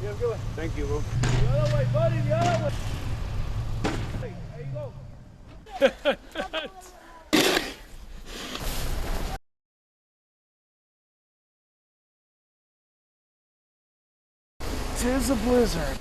You have a good one. Thank you, bro. The other way, buddy, the other way. Hey, there you go. Tis a blizzard.